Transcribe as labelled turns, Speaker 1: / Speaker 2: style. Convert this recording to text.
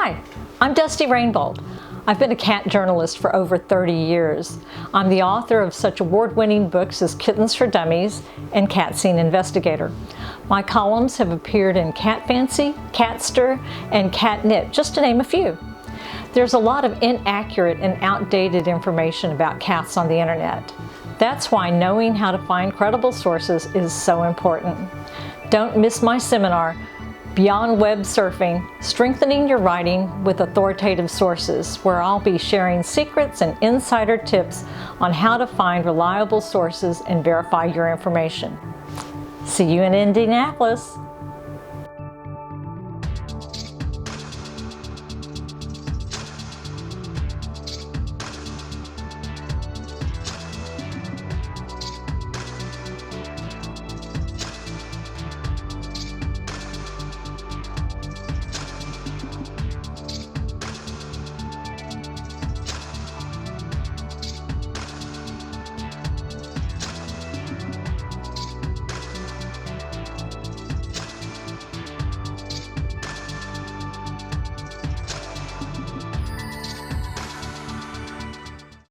Speaker 1: Hi, I'm Dusty Rainbolt. I've been a cat journalist for over 30 years. I'm the author of such award-winning books as Kittens for Dummies and Cat Scene Investigator. My columns have appeared in Cat Fancy, Catster, and Catnip, just to name a few. There's a lot of inaccurate and outdated information about cats on the internet. That's why knowing how to find credible sources is so important. Don't miss my seminar, Beyond Web Surfing, Strengthening Your Writing with Authoritative Sources, where I'll be sharing secrets and insider tips on how to find reliable sources and verify your information. See you in Indianapolis.